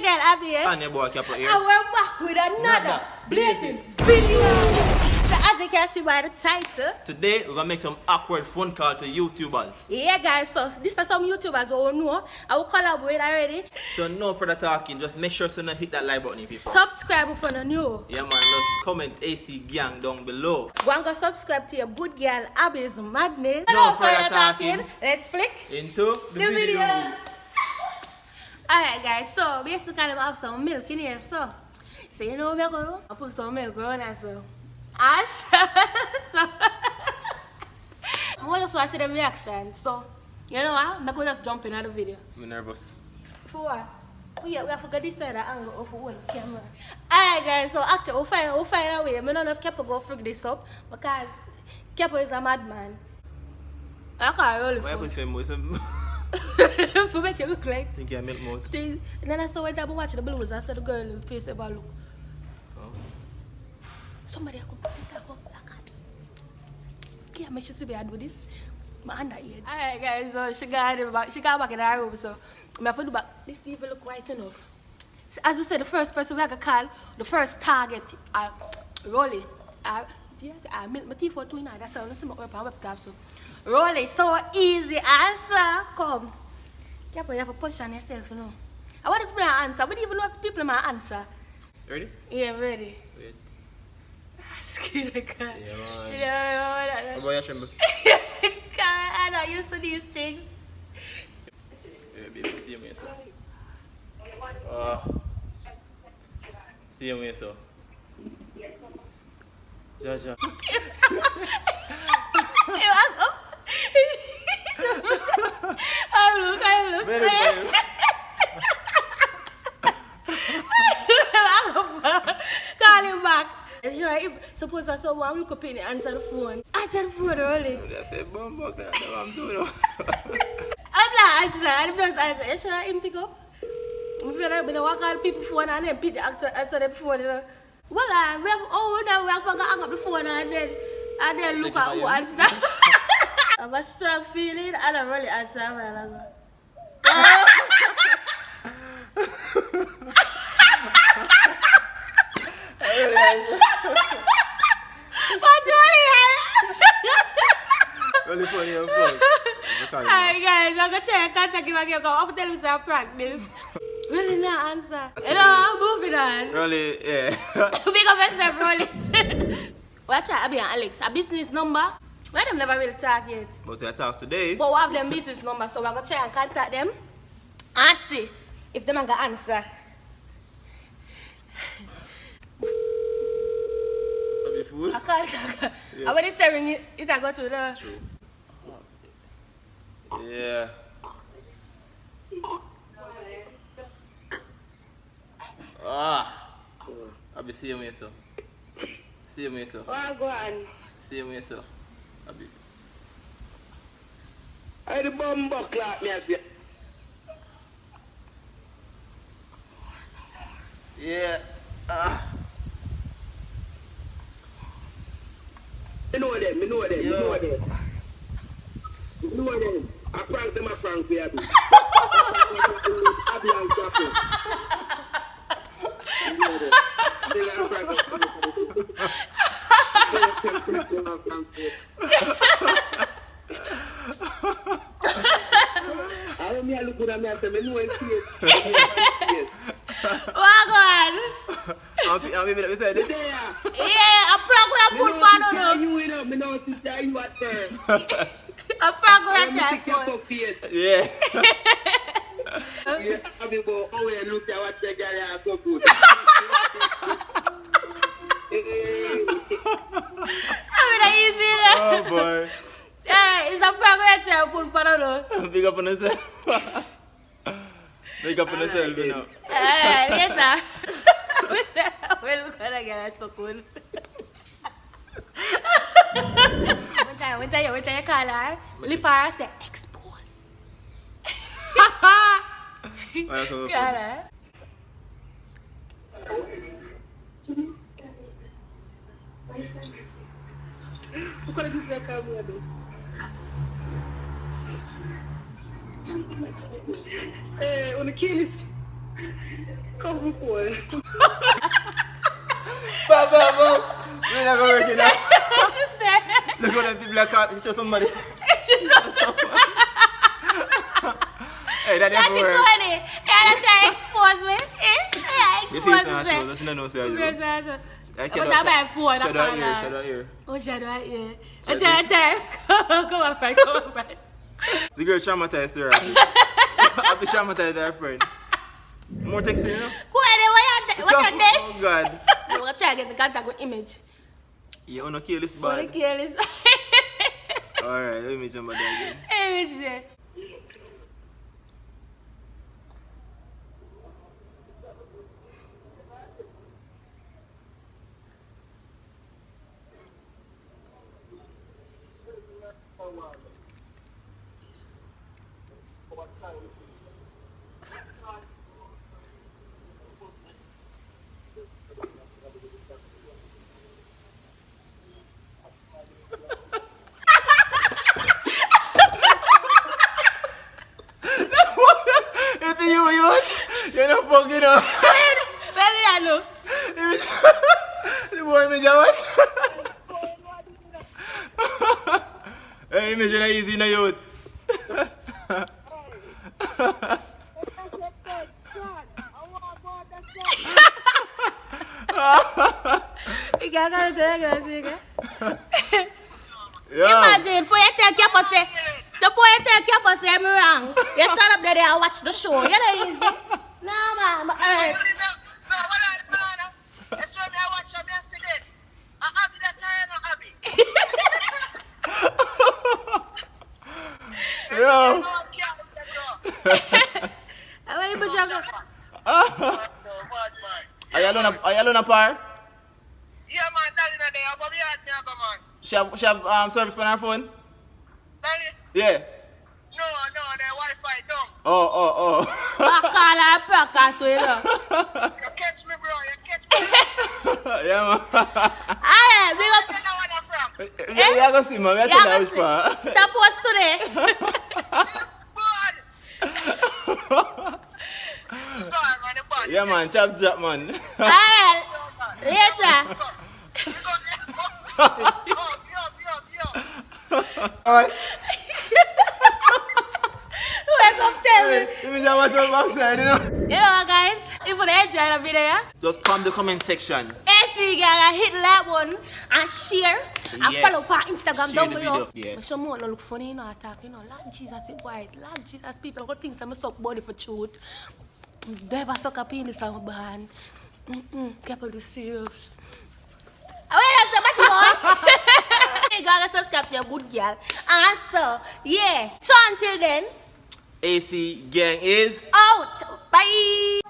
girl Abby. And your boy Capo here. And we're back with another blazing video. So as you can see by the title, today we're gonna make some awkward phone call to YouTubers. Yeah guys, so these are some YouTubers who know. I will collaborate already. So no further talking, just make sure to hit that like button people. Subscribe if you don't know. Yeah man, just comment AC Gang down below. Go and go subscribe to your good girl Abby's Madness. No further talking, let's flick into the video. Alright guys, so basically I have some milk in here, so you know what I'm gonna do? I'll put some milk on it, so I just want to see the reaction, so you know what? I'm going to just jump in at the video. I'm nervous. For what? Oh yeah, we have to get this side angle of the camera. Alright guys, so actually we'll find a way. I don't know if Kepo go frig this up because Kepo is a madman. I can't roll it. Why you put some to make it look like think you're milk mouth. And then I saw when I was watching the blues, I saw the girl in the face about look. Oh. Somebody come, sister come, like that. Yeah, I should see me I do this. My underage. Alright guys, so she got back in her room, so I have to do back. This even look white enough. So, as you said, the first person we have to call, the first target, Rolly. My teeth for 2 that's how I see my webcam, so. Rolly, so easy answer. Come. You have to push on yourself, you know. I want people to answer. I don't even know if people might answer. Ready? Yeah, I'm ready. Wait. Scared like that. Yeah, man. Yeah, How about your tremble? I'm not used to these things. Yeah, baby, see me so. See me so. Ja. I look. Very. Call him back. Suppose I saw one look up in and answer the phone. Answer the phone, Rolly. I said, "Bumbo, I'm doing." I'm not answer. I'm just answer. You sure him pick up? We feel like we don't want to call people phone and then pick the answer the phone. Well, we have to hang up the phone and then look at who answer. I have a strong feeling and I really answer a while ago. What's Really funny and fun. Alright guys, I'm going to try and contact him again. I'm going to tell him some practice. Really not answer. You know, I'm moving on. Really, yeah. Big up yourself, Rolly. Watch out, Abby and Alex. A business number. Why them never really talk yet? But I talk today. But we have them business number, so we're going to try and contact them and see if them are going to answer. Be food. I can't talk. Yeah. I want to say ring it. It I go to the... True. Yeah. I'll be seeing you, sir. See you, sir. Oh, go on. See you, sir. I'll be. I the bomb clock me as you. Yeah. I know them. I prank them, baby. Abby and Jackson. You know them. I look at me and say, I know it's here. Walk on. I'll be there. Yeah, a prank we have put pan on them. You know, sister, you at first. A prank we have put. Yeah. Yeah, I mean, go over and look at what the guy has so good. Easy. Oh boy. Hey, it's a prank we have put pan on them. Big up on yourself. Big up on yourself, you know. Later. Well, look at that girl, that's so cool. When you call her, Lipara say, expose. Call her. Look at this camera, though. Hey, on the kill it. Come before. Bob. We're not going to work it out. She said. Look how them people are caught. Show somebody. Hey, that never works. Yeah, that's how expose me. Your face not show. That's not no say you. I cannot shadow here. Oh, shadow here. Come on, friend. The girl traumatized her. I'll be traumatized her friend. More texting, you know? What's your name? Oh, God. I'm going to try to get the contact with image. You want to kill this bad? Alright, let me jump on that again. Image there. You're not fucking up. Where are you? The boy me jawas. Hey, image na easy na youth. Imagine, for you take your pussy. So for you take your pussy, I'm wrong. You stand up there and watch the show. You know easy. No, man. No, hold on. That's why I watch them yesterday. Abby that time, Abby. Yo. How are you, Bajaga? Are you alone a par? Yeah, man, Dolly not there. But me had me go, man. She have service on her phone? Dolly? Yeah. No, the Wi-Fi down. Oh. I call her Paka to you. You catch me, bro. You catch me. Yeah, man. Aye, big up. You know where I'm from. Yeah, you go see, man. I tell you which part. That post today. God, man, the bad. Yeah, man. Chop, man. Aye, later. Alright. Wake up, tell me. Let me just watch your backside, you know. You know what, guys? If you enjoy the video, Just come the comment section. AC guys, hit like one and share and Yes. follow our Instagram Share down the below. video. Yes. But some more no look funny, you know, attack, you know. Lord Jesus is white. Lord Jesus, people got things I'm suck body for truth. Never suck a penis on my band. Couple of serious. Wait, that's a boy. You gotta subscribe to your good girl. And so, yeah. So until then, AC gang is out. Bye.